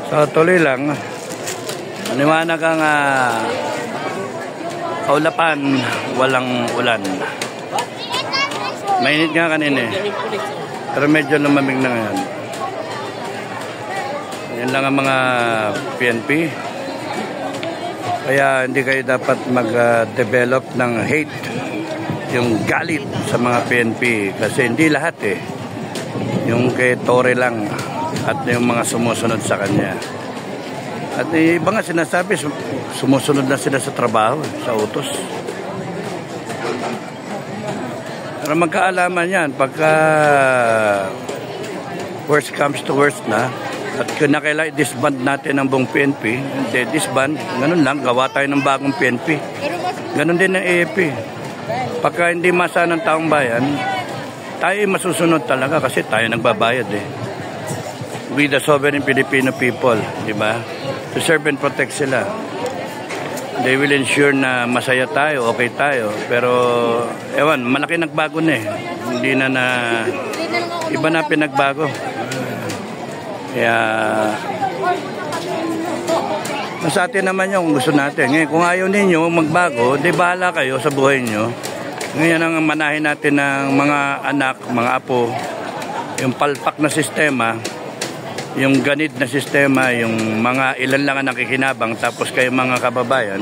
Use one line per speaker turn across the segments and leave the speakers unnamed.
So tuloy lang. Maniwanag ang kaulapan, walang ulan. Mainit nga kanina eh. Pero medyo lumamig na ngayon. Yan lang ang mga PNP. Kaya hindi kayo dapat mag-develop ng hate, yung galit sa mga PNP. Kasi hindi lahat eh. Yung kay Torre lang at yung mga sumusunod sa kanya. At iba nga sinasabi, sumusunod na sila sa trabaho, sa utos. Pero magkaalaman yan, pagka worst comes to worst na, at kinakailangan disband natin ang buong PNP, hindi disband, ganun lang, gawa tayo ng bagong PNP. Ganun din ng AFP. Pagka hindi masa ng taong bayan, tayo masusunod talaga kasi tayo nagbabayad eh. We the sovereign Filipino people, di ba? To serve and protect sila. They will ensure na masaya tayo, okay tayo. Pero, ewan, malaki nagbago na eh. Hindi na iba na pinagbago. Kaya, sa atin naman yung gusto natin. Ngayon, kung ayaw ninyo magbago, di bahala kayo sa buhay nyo. Ngayon ang manahin natin ng mga anak, mga apo, yung palpak na sistema, yung ganid na sistema, yung mga ilan lang ang nakikinabang, tapos kayo mga kababayan,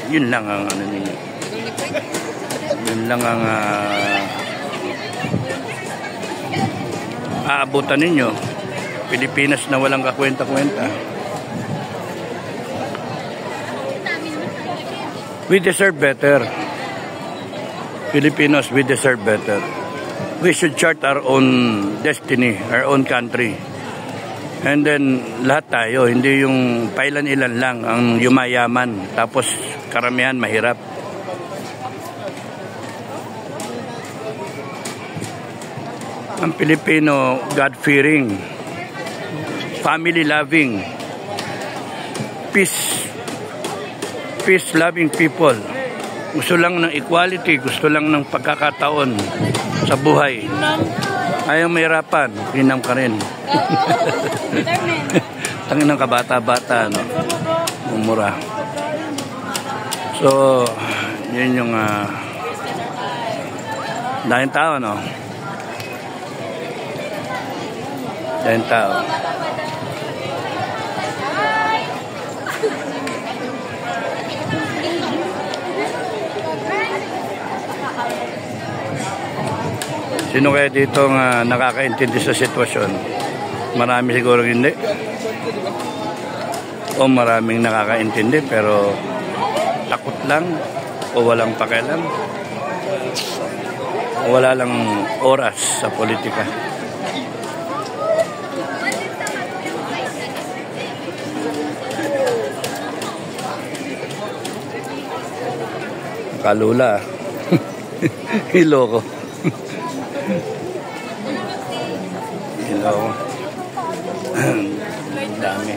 yun lang ang ano ninyo. Yun lang ang aabutan ninyo. Pilipinas na walang kakwenta-kwenta. We deserve better. Filipinos, we deserve better. We should chart our own destiny, our own country. And then, lahat tayo, hindi yung pailan-ilan lang ang yumayaman, tapos karamihan mahirap. Ang Pilipino, God-fearing, family-loving, peace-loving people. Gusto lang ng equality, gusto lang ng pagkakataon sa buhay. Ayaw mahirapan, pinam ka rin. Tangin ng kabata-bata, no? Mumura. So, yun yung dahil tao, no? Dahil tao. Sino kaya dito nga nakakaintindi sa sitwasyon? Marami siguro hindi. O maraming nakakaintindi pero takot lang o walang pakialam. O wala lang oras sa politika. Kalula. Hiloko. Hello. Dami.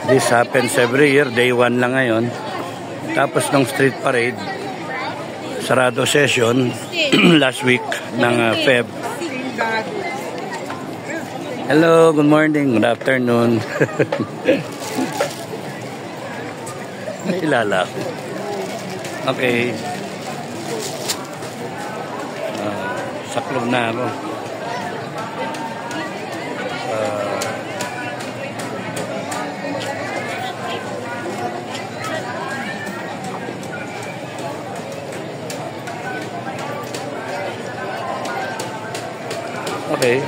This happens every year, day 1 lang ngayon. Tapos ng street parade, sarado session last week ng Feb. Hello, good morning, good afternoon. Nakilala ako. Okay. Saklog na ako. Okay.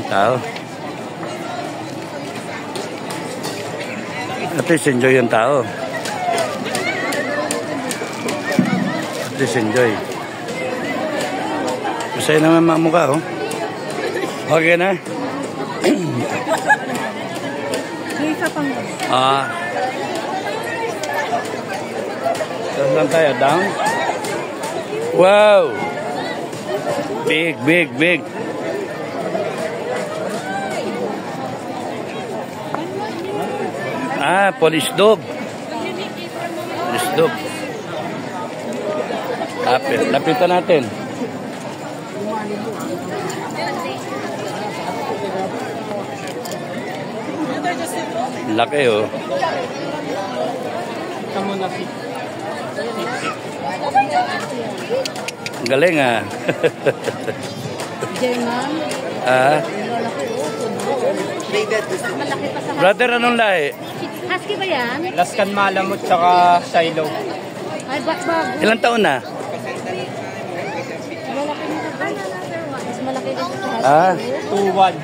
tao. At least enjoy yung tao. At least enjoy. Masaya naman mga mukha, oh. Okay na? Saan tayo? Down? Wow! Big, big, big. Police dog. Police dog. Lapitan natin. Laki, oh. Galing, ah. Brother, anong lahi?
Husky ba yan?
Alaskan Malamut tsaka Shiloh.
Ay, bakbag.
Ilang taon na?
Malaki nito. Mas malaki nito sa husky.
2-1.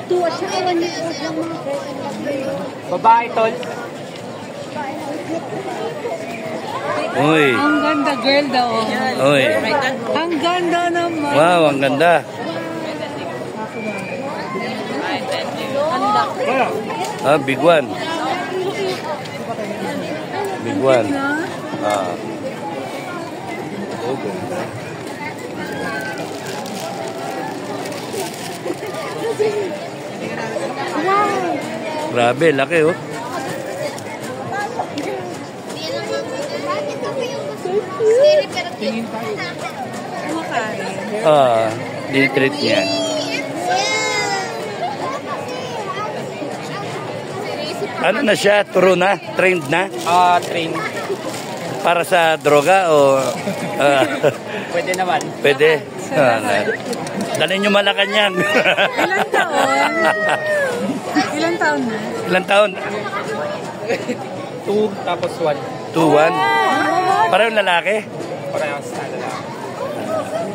2 at saka 1 years old lang mga pwede.
Babae, tol.
Uy.
Ang ganda, girl daw.
Uy.
Ang ganda naman.
Wow, ang ganda. Big one. Big one. Oh, ganda. Grabe, laki, oh. Di-treat niya. Ano na siya? Turo na? Trained na?
Train.
Para sa droga o...
Pwede naman.
Pwede. Dalhin nyo Malacanang.
Ilang taon? Ilang taon na?
Ilang taon?
2 tapos 1.
2-1? Parang lalaki?
Parehas na lalaki.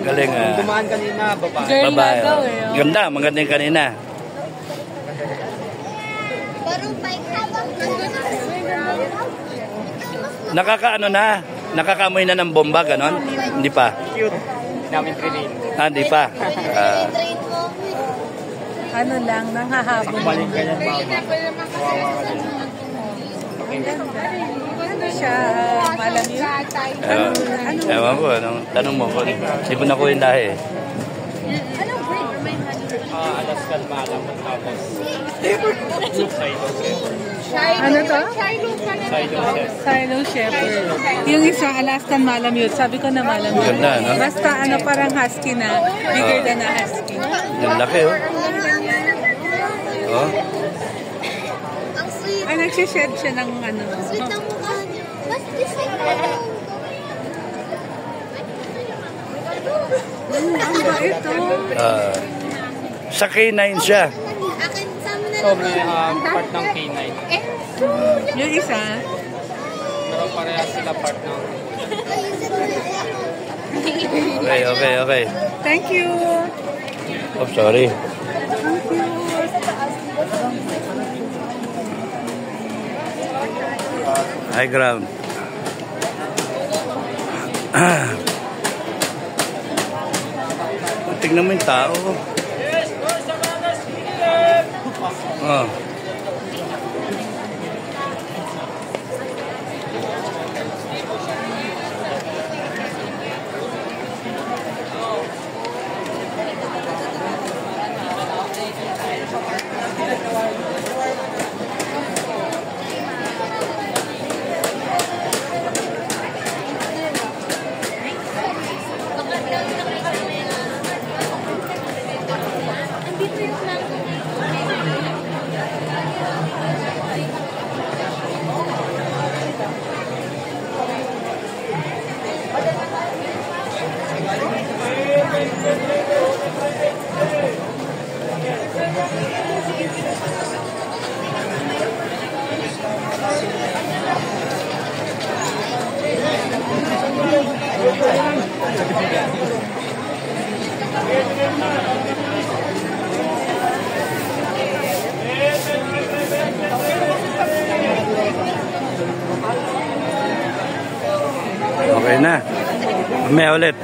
Galing, ah.
Dumaan kanina, babae.
Girl
Babae.
na daw eh.
Ganda, maganda yung kanina. Nakakaano na? Nakakamoy na ng bomba, ganon? Hindi pa?
Cute. Namin trinin.
Hindi pa.
Ano lang, nanghahabol.
Balik ka yan, mama. Kawawa ka din.
Ano siya? Malamig?
Ewan ko, tanong mo ko. Hindi ko na ko yung lahi eh.
Alaskan Malamut tapos
Ano to?
Shiloh
Shepherd. Yung isa, Alaskan Malamute. Sabi ko na Malamute.
Ganda, no?
Basta ano, parang husky na. Bigger than a husky.
Yung laki, oh. Oh.
Ay, nagsished siya ng ano.
Sweet ang mukha niya. Mas disay
Ang bait to.
Sa K9 siya.
Akin, sama na
So, may part ng K9.
Yung isa.
Pero parehas sila part ng...
Okay.
Thank you.
Oh, sorry.
Thank you.
High ground. Tingnan mo yung tao. Oh. Okay na. Mamaya ulit.